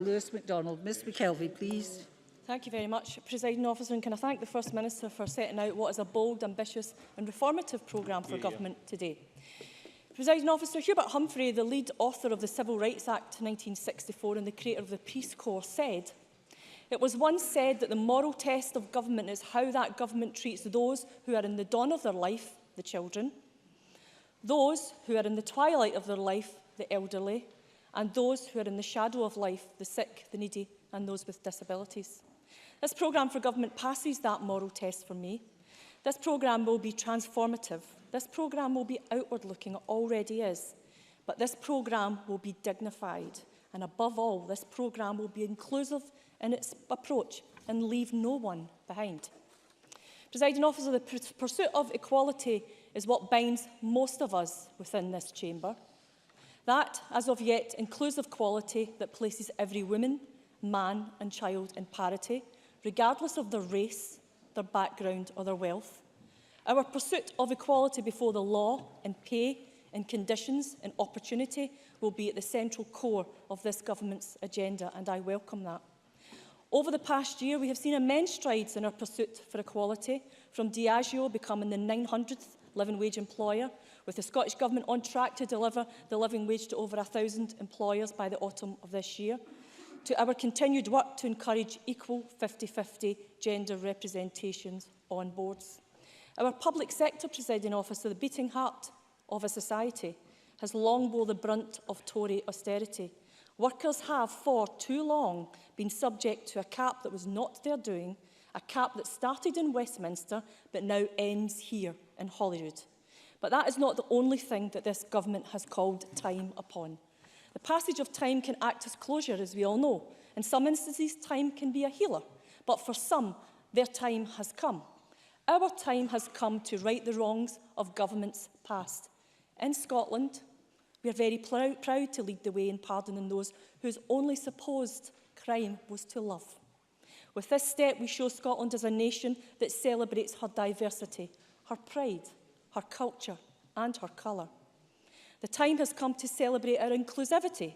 Lewis MacDonald. Ms McKelvie, please. Thank you very much, Presiding Officer, and can I thank the First Minister for setting out what is a bold, ambitious and reformative programme for government today. Presiding Officer, Hubert Humphrey, the lead author of the Civil Rights Act 1964 and the creator of the Peace Corps, said, "It was once said that the moral test of government is how that government treats those who are in the dawn of their life, the children, those who are in the twilight of their life, the elderly, and those who are in the shadow of life, the sick, the needy and those with disabilities." This programme for government passes that moral test for me. This programme will be transformative. This programme will be outward-looking, it already is. But this programme will be dignified. And above all, this programme will be inclusive in its approach and leave no one behind. Presiding Officer, the pursuit of equality is what binds most of us within this chamber. That, as of yet, inclusive quality that places every woman, man and child in parity, regardless of their race, their background or their wealth. Our pursuit of equality before the law, in pay, in conditions, in opportunity, will be at the central core of this government's agenda, and I welcome that. Over the past year, we have seen immense strides in our pursuit for equality, from Diageo becoming the 900th living wage employer, with the Scottish Government on track to deliver the living wage to over 1,000 employers by the autumn of this year, to our continued work to encourage equal 50-50 gender representations on boards. Our public sector, Presiding Officer, the beating heart of a society, has long borne the brunt of Tory austerity. Workers have for too long been subject to a cap that was not their doing, a cap that started in Westminster but now ends here in Holyrood. But that is not the only thing that this government has called time upon. The passage of time can act as closure, as we all know. In some instances, time can be a healer, but for some, their time has come. Our time has come to right the wrongs of governments past. In Scotland, we are very proud to lead the way in pardoning those whose only supposed crime was to love. With this step, we show Scotland as a nation that celebrates her diversity, her pride, her culture and her colour. The time has come to celebrate our inclusivity.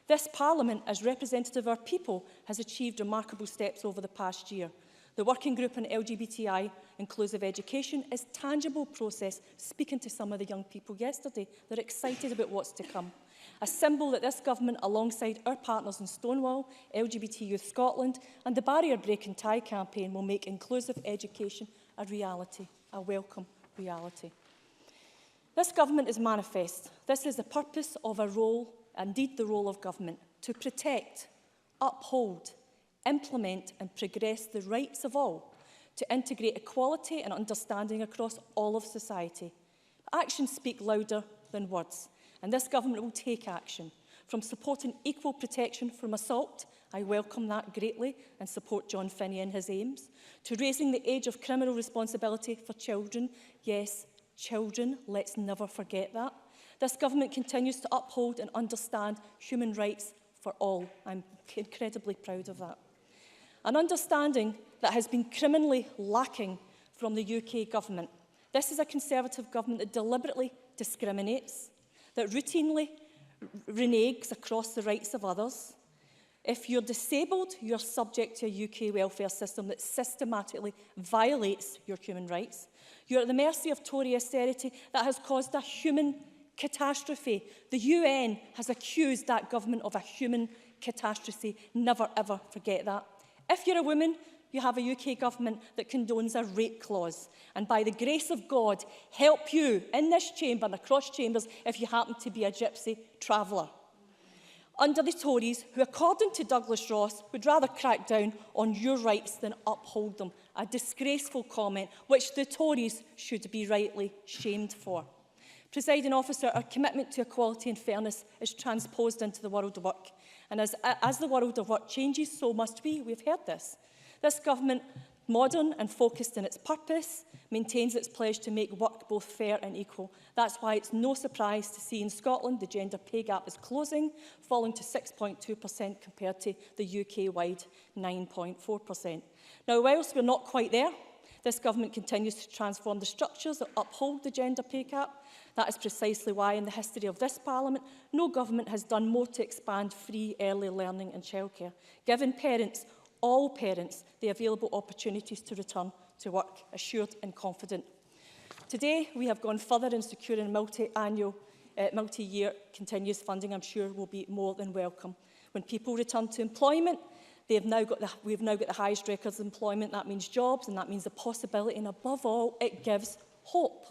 This Parliament, as representative of our people, has achieved remarkable steps over the past year. The Working Group on LGBTI Inclusive Education is a tangible process. Speaking to some of the young people yesterday, they're excited about what's to come. A symbol that this government, alongside our partners in Stonewall, LGBT Youth Scotland and the Barrier Break and Tie campaign, will make inclusive education a reality, a welcome reality. This government is manifest. This is the purpose of a role, indeed the role of government, to protect, uphold, implement and progress the rights of all, to integrate equality and understanding across all of society. Actions speak louder than words, and this government will take action. From supporting equal protection from assault, I welcome that greatly and support John Finney in his aims, to raising the age of criminal responsibility for children. Yes, children, let's never forget that. This government continues to uphold and understand human rights for all. I'm incredibly proud of that. An understanding that has been criminally lacking from the UK government. This is a Conservative government that deliberately discriminates, that routinely reneges across the rights of others. If you're disabled, you're subject to a UK welfare system that systematically violates your human rights. You're at the mercy of Tory austerity that has caused a human catastrophe. The UN has accused that government of a human catastrophe. Never, ever forget that. If you're a woman, you have a UK government that condones a rape clause. And by the grace of God, help you in this chamber and across chambers if you happen to be a gypsy traveller. Under the Tories, who, according to Douglas Ross, would rather crack down on your rights than uphold them. A disgraceful comment, which the Tories should be rightly shamed for. Presiding Officer, our commitment to equality and fairness is transposed into the world of work. And as the world of work changes, so must we. We've heard this. This government, modern and focused in its purpose, maintains its pledge to make work both fair and equal. That's why it's no surprise to see in Scotland the gender pay gap is closing, falling to 6.2% compared to the UK-wide 9.4%. Now, whilst we're not quite there, This government continues to transform the structures that uphold the gender pay cap. That is precisely why, in the history of this Parliament, no government has done more to expand free early learning and childcare, giving parents, all parents, the available opportunities to return to work, assured and confident. Today, we have gone further in securing multi-year continuous funding. I'm sure will be more than welcome. When people return to employment, we've now got the highest records of employment. That means jobs, and that means the possibility, and above all, it gives hope.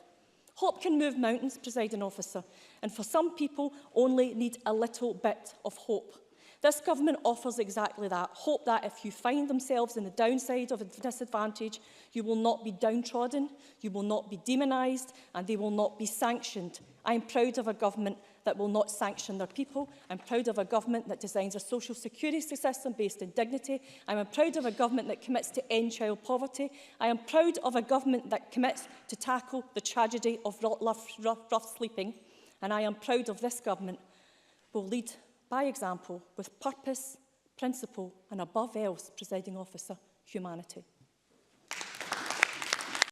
Hope can move mountains, Presiding Officer, and for some people only need a little bit of hope. This government offers exactly that. Hope that if you find themselves in the downside of a disadvantage, you will not be downtrodden, you will not be demonised, and they will not be sanctioned. I am proud of a government that will not sanction their people. I'm proud of a government that designs a social security system based in dignity. I am proud of a government that commits to end child poverty. I am proud of a government that commits to tackle the tragedy of rough sleeping. And I am proud of this government will lead by example with purpose, principle and above else, Presiding Officer, humanity.